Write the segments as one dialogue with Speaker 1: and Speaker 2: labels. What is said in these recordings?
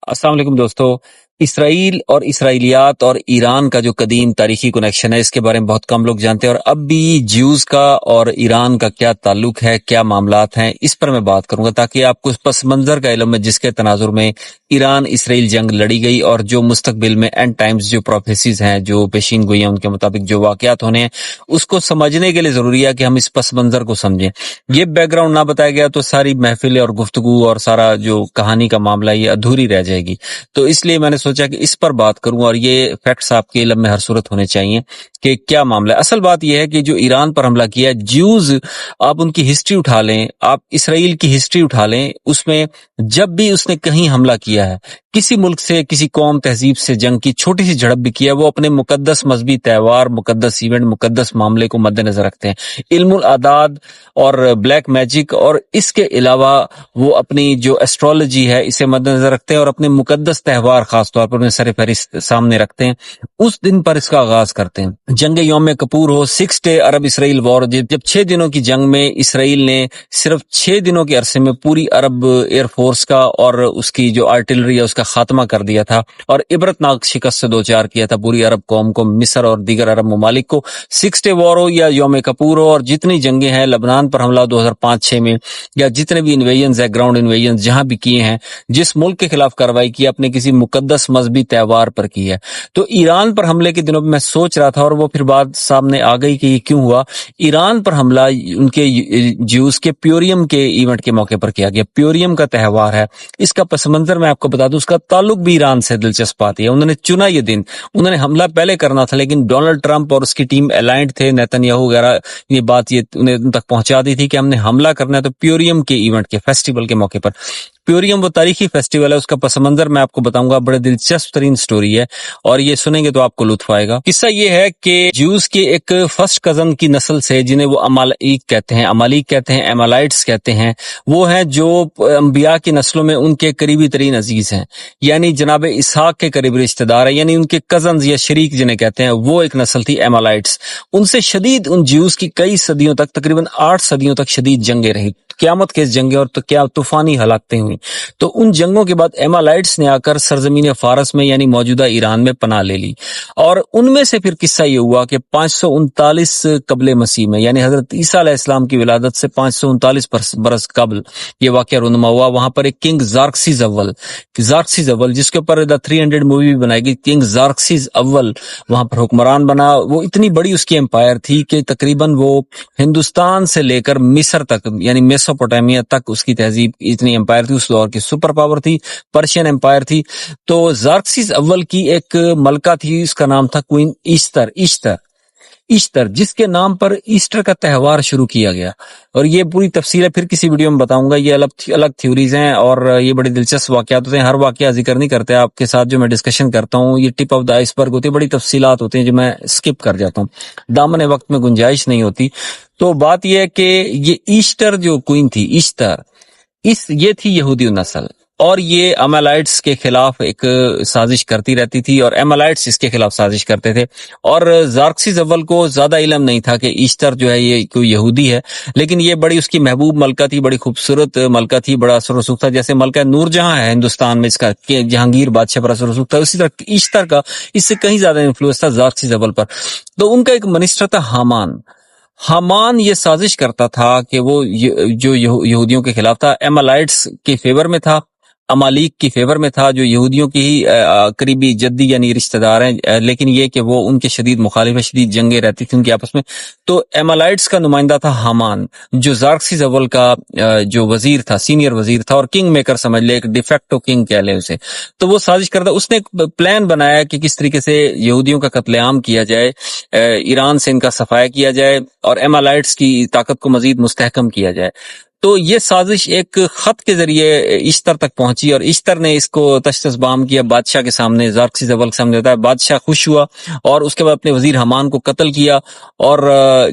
Speaker 1: السلام علیکم دوستو. اسرائیل اور اسرائیلیات اور ایران کا جو قدیم تاریخی کنیکشن ہے اس کے بارے میں بہت کم لوگ جانتے ہیں، اور اب بھی جیوز کا اور ایران کا کیا تعلق ہے، کیا معاملات ہیں، اس پر میں بات کروں گا تاکہ آپ کو اس پس منظر کا علم ہے جس کے تناظر میں ایران اسرائیل جنگ لڑی گئی، اور جو مستقبل میں اینڈ ٹائمز جو پروفیسیز ہیں، جو پیشین گوئیاں ان کے مطابق جو واقعات ہونے ہیں، اس کو سمجھنے کے لیے ضروری ہے کہ ہم اس پس منظر کو سمجھیں. یہ بیک گراؤنڈ نہ بتایا گیا تو ساری محفل اور گفتگو اور سارا جو کہانی کا معاملہ یہ ادھوری رہ جائے گی. تو اس لیے میں نے سوچا کہ اس پر بات کروں، اور یہ فیکٹس آپ کے علم میں ہر صورت ہونے چاہیے کہ کیا معاملہ ہے. اصل بات یہ ہے کہ جو ایران پر حملہ کیا جیوز، آپ ان کی ہسٹری اٹھا لیں، آپ اسرائیل کی ہسٹری اٹھا لیں، اس میں جب بھی اس نے کہیں حملہ کیا ہے، کسی ملک سے، کسی قوم تہذیب سے جنگ کی چھوٹی سی جھڑپ بھی کیا، وہ اپنے مقدس مذہبی تہوار، مقدس ایونٹ، مقدس معاملے کو مد نظر رکھتے ہیں. علم الاعداد اور بلیک میجک اور اس کے علاوہ وہ اپنی جو ایسٹرولوجی ہے اسے مد نظر رکھتے ہیں، اور اپنے مقدس تہوار خاص طور پر انہیں سر فہرست سامنے رکھتے ہیں. اس دن پر اس کا آغاز کرتے ہیں. جنگ یوم کپور ہو، 6 ڈے عرب اسرائیل وار، جب 6 دنوں کی جنگ میں اسرائیل نے صرف 6 دنوں کے عرصے میں پوری عرب ایئر فورس کا اور اس کی جو آرٹلری ہے اس کا خاتمہ کر دیا تھا، اور عبرتناک شکست سے دوچار کیا تھا پوری عرب قوم کو، مصر اور دیگر عرب ممالک کو. 6 ڈے وار ہو یا یوم کپور ہو، اور جتنی جنگیں ہیں، لبنان پر حملہ 2005-6 میں، یا جتنے بھی انویژنز ہے، گراؤنڈ انویژنز جہاں بھی کیے ہیں، جس ملک کے خلاف کارروائی کی اپنے کسی مقدس مذہبی تہوار پر کی ہے. تو ایران پر حملے کے دنوں میں سوچ رہا تھا، اور وہ پھر بات سامنے آ گئی کہ یہ کیوں ہوا. ایران پر حملہ ان کے جیوز کے پیوریم کے ایونٹ کے موقع پر کیا گیا. پیوریم کا تہوار ہے، اس کا پس منظر میں آپ کو بتا دوں، اس کا تعلق بھی ایران سے دلچسپ آتی ہے. انہوں نے چنا یہ دن، انہوں نے حملہ پہلے کرنا تھا، لیکن ڈونلڈ ٹرمپ اور اس کی ٹیم الائنڈ تھے، نیتن یاہو وغیرہ، یہ بات یہ انہیں ان تک پہنچا دی تھی کہ ہم نے حملہ کرنا ہے تو پیوریم کے ایونٹ کے فیسٹیول کے موقع پر. پیوریم وہ تاریخی فیسٹیول ہے، اس کا پس منظر میں آپ کو بتاؤں گا. بڑے دلچسپ ترین سٹوری ہے، اور یہ سنیں گے تو آپ کو لطف آئے گا. قصہ یہ ہے کہ جیوز کے ایک فرسٹ کزن کی نسل سے، جنہیں وہ امالیک کہتے ہیں، ایمالائٹس کہتے ہیں، وہ ہیں جو انبیاء کی نسلوں میں ان کے قریبی ترین عزیز ہیں، یعنی جناب اسحاق کے قریبی رشتہ دار ہیں، یعنی ان کے کزنز یا شریک جنہیں کہتے ہیں، وہ ایک نسل تھی ایمالائٹس. ان سے شدید، ان جیوز کی کئی صدیوں تک، تقریباً 8 صدیوں تک شدید جنگیں رہی، قیامت کے جنگیں، اور تو کیا طوفانی ہلاکتیں ہوئی. تو ان جنگوں کے بعد ایمالائٹس نے آ کر سرزمین فارس میں یعنی موجودہ ایران میں پناہ لے لی، اور ان میں سے پھر قصہ یہ ہوا کہ 539 قبل مسیح میں، یعنی حضرت عیسیٰ علیہ السلام کی ولادت سے 539 برس قبل یہ واقعہ رونما ہوا. وہاں پر ایک کنگ زارکسیز اول، جس کے اوپر دا 300 مووی بھی بنائی گئی، کنگ زارکسیز اول وہاں پر حکمران بنا. وہ اتنی بڑی اس کی امپائر تھی کہ تقریباً وہ ہندوستان سے لے کر مصر تک، یعنی میسوپوٹیمیا تک اس کی تہذیب اتنی امپائر تھی. اس دور کی سپر پاور تھی، پرشین امپائر تھی. تو زارکسیز اول کی ایک ملکہ تھی، اس کا نام تھا کوئن ایسٹر، جس کے نام پر ایسٹر کا تہوار شروع کیا گیا. اور یہ پوری تفصیل ہے، پھر کسی ویڈیو میں بتاؤں گا. یہ الگ تھیوریز ہیں، اور یہ بڑی دلچسپ واقعات ہوتے ہیں. ہر واقعہ ذکر نہیں کرتے آپ کے ساتھ، جو میں ڈسکشن کرتا ہوں یہ ٹپ آف دا آئس برگ ہوتی ہے، بڑی تفصیلات ہوتی ہیں جو میں سکپ کر جاتا ہوں، دامن وقت میں گنجائش نہیں ہوتی. تو بات یہ ہے کہ یہ ایسٹر جو کوئن تھی، یہ تھی یہودی نسل، اور یہ ایمالائٹس کے خلاف ایک سازش کرتی رہتی تھی، اور ایمالائٹس اس کے خلاف سازش کرتے تھے. اور زارکسیز اول کو زیادہ علم نہیں تھا کہ ایسٹر جو ہے یہ کوئی یہودی ہے، لیکن یہ بڑی اس کی محبوب ملکہ تھی، بڑی خوبصورت ملکہ تھی، بڑا اثر و رسوخ تھا. جیسے ملکہ نور جہاں ہے ہندوستان میں، اس کا جہانگیر بادشاہ پر اثر و رسوخ تھا، اسی طرح ایسٹر کا اس سے کہیں زیادہ انفلوئنس تھا زارکسیز اول پر. تو ان کا ایک منسٹر تھا حامان یہ سازش کرتا تھا کہ وہ جو یہودیوں کے خلاف تھا، ایمالائٹس کے فیور میں تھا، امالیک کی فیور میں تھا، جو یہودیوں کی ہی قریبی جدی یعنی رشتہ دار ہیں، لیکن یہ کہ وہ ان کے شدید مخالف ہیں، شدید جنگیں رہتی تھیں ان کے آپس میں. تو ایمالائٹس کا نمائندہ تھا حامان، جو زارکسیز اول کا جو وزیر تھا، سینئر وزیر تھا، اور کنگ میکر سمجھ لے، ایک ڈیفیکٹو کنگ کہہ لے اسے. تو وہ سازش کرتا، اس نے ایک پلان بنایا کہ کس طریقے سے یہودیوں کا قتل عام کیا جائے، ایران سے ان کا صفایا کیا جائے، اور ایمالائٹس کی طاقت کو مزید مستحکم کیا جائے. تو یہ سازش ایک خط کے ذریعے ایسٹر تک پہنچی، اور ایسٹر نے اس کو تشخیص بام کیا بادشاہ کے سامنے، زارکسیز اول کے سامنے ہوتا ہے. بادشاہ خوش ہوا، اور اس کے بعد اپنے وزیر حمان کو قتل کیا، اور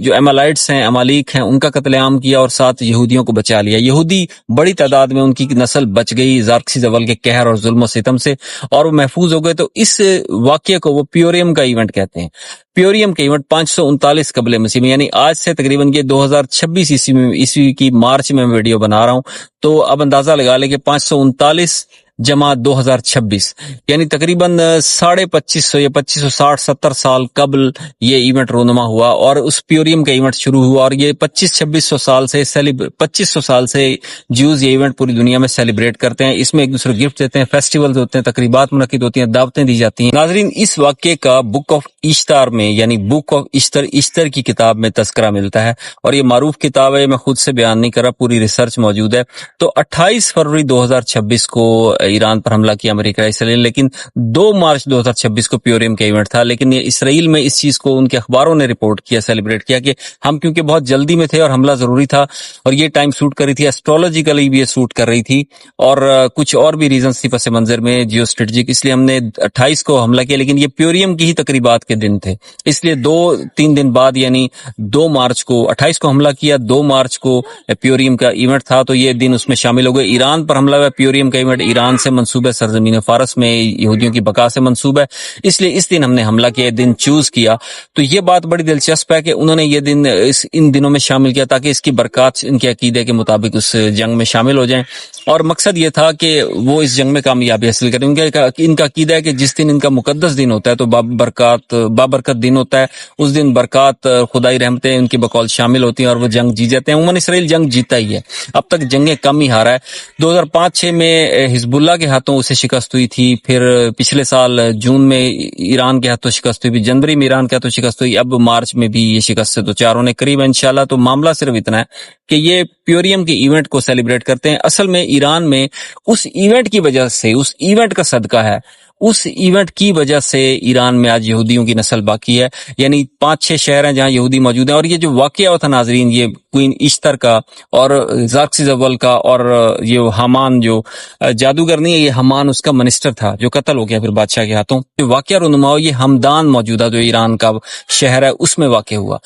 Speaker 1: جو ایمالائٹس ہیں، امالیک ہیں، ان کا قتل عام کیا، اور ساتھ یہودیوں کو بچا لیا. یہودی بڑی تعداد میں، ان کی نسل بچ گئی زارکسیز اول کے قہر اور ظلم و ستم سے، اور وہ محفوظ ہو گئے. تو اس واقعے کو وہ پیوریم کا ایونٹ کہتے ہیں. پیوریم کا ایونٹ 539 قبل مسیح میں، یعنی آج سے تقریباً یہ 2026 عیسوی کی مارچ میں ویڈیو بنا رہا ہوں. تو اب اندازہ لگا لیں کہ 539 जमा 2026 यानी तकरीबन 2550 या 2560-70 साल कबल ये इवेंट रोनुमा हुआ और उस प्योरियम का इवेंट शुरू हुआ और ये 2500 साल से 2500 साल से ज्यूज ये इवेंट पूरी दुनिया में सेलिब्रेट करते हैं। इसमें एक दूसरे को गिफ्ट देते हैं, फेस्टिवल्स होते हैं, तकरीबात मुनक्किद होती हैं, दावतें दी जाती हैं। नाजरीन, इस वाक्य का बुक ऑफ इश्तार में यानी बुक ऑफ इश्तर की किताब में तस्करा मिलता है और ये मारूफ किताब है, मैं खुद से बयान नहीं कर रहा, पूरी रिसर्च मौजूद है। तो 28 फरवरी 2026 को ईरान पर हमला किया अमेरिका इसराइल, लेकिन 2 मार्च 2026 को प्योरियम का इवेंट था। लेकिन ये इसराइल में इस चीज को उनके अखबारों ने रिपोर्ट किया, सेलिब्रेट किया कि हम क्योंकि बहुत जल्दी में थे और हमला जरूरी था और ये टाइम सूट कर रही थी, एस्ट्रोलॉजिकली भी ये सूट कर रही थी और कुछ और भी रीजंस थी पस मंजर में जियो स्ट्रेटेजिक, इसलिए हमने 28 को हमला किया। लेकिन ये प्योरियम की ही तकरीबात के दिन थे, इसलिए 2-3 दिन बाद यानी 2 मार्च को 28 को हमला किया, 2 मार्च को प्योरियम का इवेंट था, तो ये दिन उसमें शामिल हो गए। ईरान पर हमला हुआ, प्योरियम का इवेंट ईरान से मंसूब है, सरजमीन फारस में यहूदियों की बका से मंसूब है, इसलिए इस दिन हमने हमला किया, दिन चूज किया। तो ये बात बड़ी दिलचस्प है कि उन्होंने ये दिन इन दिनों में शामिल किया ताकि इसकी बरकत इनके अकीदे के मुताबिक उस जंग में शामिल हो जाएं और मकसद ये था कि वो इस जंग में कामयाबी हासिल करें। इनका अकीदा है कि जिस दिन इनका मुकद्दस दिन होता है तो बाबरकत दिन होता है, उस दिन बरकत खुदाई रहमतें उनकी बकौल शामिल होती हैं और वो जंग जीत जाते हैं। उमन इसराइल जंग जीता ही है, अब तक जंगें कम ही हारा है। 2005-6 में हिजबुल्लाह के हाथों उसे शिकस्त हुई थी, फिर पिछले साल जून में ईरान के हाथों शिकस्त हुई, जनवरी में ईरान के हाथों शिकस्त हुई, अब मार्च में भी ये शिकस्त से तो चारों ने करीब है इंशाल्लाह। तो मामला सिर्फ इतना है कि ये प्योरियम के इवेंट को सेलिब्रेट करते हैं। असल में ईरान में उस इवेंट की वजह से, उस इवेंट का सदका है, उस इवेंट की वजह से ईरान में आज यहूदियों की नस्ल बाकी है, यानी 5-6 शहर हैं जहां यहूदी मौजूद हैं। और ये जो वाकया हुआ था नाजरीन, ये क्वीन इश्तर का और ज़ाक्सिस अव्वल का और ये हामान जो जादूगर नहीं है, ये हामान उसका मिनिस्टर था जो कत्ल हो गया फिर बादशाह के हाथों। जो वाकया रुनुमा ये हमदान मौजूदा जो ईरान का शहर है उसमें वाकया हुआ।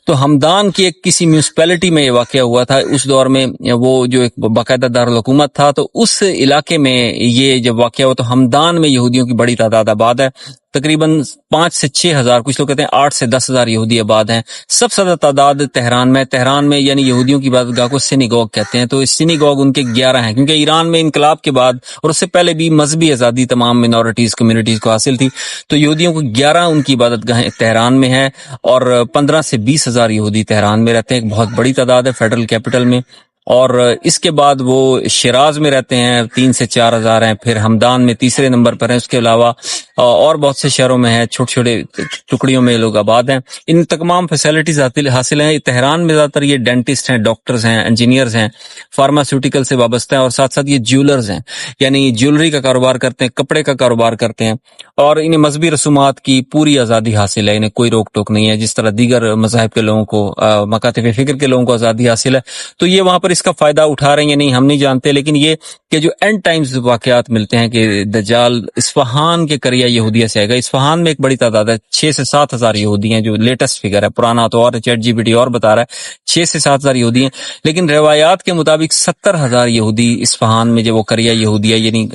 Speaker 1: तो हमदान की एक किसी म्यूनिसिपैलिटी में ये वाकया हुआ था, उस दौर में वो जो एक बाकायदा दारुल हुकूमत था, तो उस इलाके में ये जब वाकया हुआ तो हमदान में यहूदियों की बड़ी तादाद आबाद है, तकरीबन 5 से 6 हजार, कुछ लोग कहते हैं 8 से 10 हजार यहूदी आबाद हैं। सबसे ज्यादा तादाद तेहरान में यानी यहूदियों की इबादतगाह को सिनेगोग कहते हैं। तो इस सिनेगोग उनके 11 हैं, क्योंकि ईरान में इनकलाब के बाद और उससे पहले भी मजहबी आजादी तमाम मिनॉरिटीज कम्युनिटीज को हासिल थी, तो यहूदियों को 11 उनकी इबादतगाहें तेहरान में है और 15 से 20 हजार यहूदी तेहरान में रहते हैं, एक बहुत बड़ी तादाद है फेडरल कैपिटल में। और इसके बाद वो शिराज में रहते हैं, 3 से 4 हजार हैं, फिर हमदान में तीसरे नंबर पर हैं। उसके अलावा और बहुत से शहरों में है, छोटे छोटे टुकड़ियों में लोग आबाद हैं। इन तमाम फैसिलिटीज हासिल हैं। तेहरान में ज्यादातर ये डेंटिस्ट हैं, डॉक्टर्स हैं, इंजीनियर्स हैं, फार्मास्यूटिकल से वाबस्ता है और साथ साथ ये ज्वेलर्स हैं, यानी ज्वेलरी का कारोबार करते हैं, कपड़े का कारोबार करते हैं और इन्हें मजहबी रसूमात की पूरी आज़ादी हासिल है, इन्हें कोई रोक टोक नहीं है, जिस तरह दीगर मज़ाहिब के लोगों को, मकातिब फिक्र के लोगों को आज़ादी हासिल है। तो ये वहां पर इसका फायदा उठा रहे हैं, नहीं हम नहीं जानते, लेकिन ये कि जो एंड टाइम्स वाकयात मिलते हैं कि दज्जाल इस्फहान के करिया यहूदिया से आएगा। इस्फहान में एक बड़ी तादाद है, 6 से 7 हजार यहूदी हैं, जो लेटेस्ट फिगर है, पुराना तो और ChatGPT और बता रहा है 6 से 7 हजार यहूदी हैं, लेकिन रिवायात के मुताबिक 70 हजार यहूदी इस्फहान में जो वो करिया यहूदिया यानी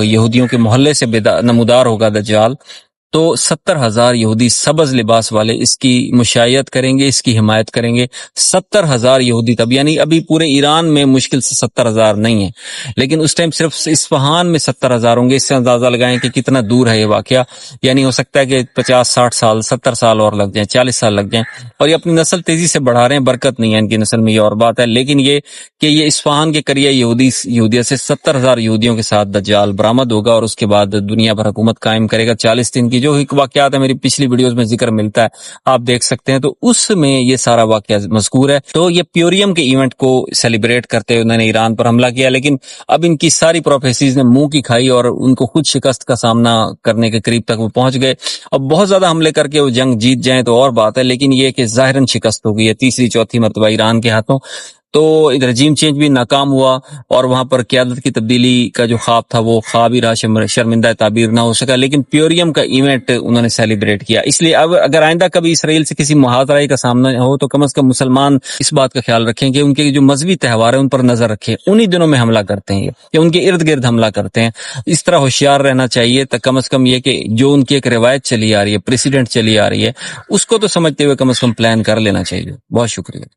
Speaker 1: यहूदियों के मोहल्ले से नमूदार होगा दज्जाल, तो 70 हजार यहूदी सबज लिबास वाले इसकी मुशायत करेंगे, इसकी हिमायत करेंगे। 70 हजार यहूदी तब, यानी अभी पूरे ईरान में मुश्किल से 70 हजार नहीं है, लेकिन उस टाइम सिर्फ इस्फहान में 70 हजार होंगे। इससे अंदाजा लगाएं कि कितना दूर है ये वाकया, यानी हो सकता है कि 50-60 साल 70 साल और लग जाए, 40 साल लग जाए। और ये अपनी नस्ल तेजी से बढ़ा रहे हैं, बरकत नहीं है इनकी नस्ल में, ये और बात है। लेकिन ये कि ये इस्फहान के करिया यहूदिया से 70 हजार यहूदियों के साथ दज्जाल बरामद होगा और उसके बाद दुनिया भर हुकूमत कायम करेगा 40 दिन की। जो वाकयात है मेरी पिछली वीडियोस में जिक्र मिलता है, आप देख सकते हैं, तो उसमें ये सारा वाकया मज़कूर है। तो ये प्योरियम के इवेंट को सेलिब्रेट करते हुए उन्होंने ईरान पर हमला किया, लेकिन अब इनकी सारी प्रोफेसीज ने मुंह की खाई और उनको खुद शिकस्त का सामना करने के करीब तक वो पहुंच गए। अब बहुत ज्यादा हमले करके वो जंग जीत जाए तो और बात है, लेकिन ये कि जाहिरन शिकस्त हो गई है, तीसरी चौथी मरतबा ईरान के हाथों। तो रजीम चेंज भी नाकाम हुआ और वहां पर क़यादत की तब्दीली का जो ख्वाब था वो ख्वाब ही रहा, शर्मिंदा ताबीर ना हो सका। लेकिन प्योरियम का इवेंट उन्होंने सेलिब्रेट किया। इसलिए अब अगर आइंदा कभी इसराइल से किसी मुहावराई का सामना हो तो कम से कम मुसलमान इस बात का ख्याल रखें कि उनके जो मजहबी त्यौहार है उन पर नजर रखें, उन्हीं दिनों में हमला करते हैं या उनके इर्द गिर्द हमला करते हैं। इस तरह होशियार रहना चाहिए। तो कम से कम ये कि जो उनकी एक रिवायत चली आ रही है, प्रेसिडेंट चली आ रही है, उसको तो समझते हुए कम से कम प्लान कर लेना चाहिए। बहुत शुक्रिया।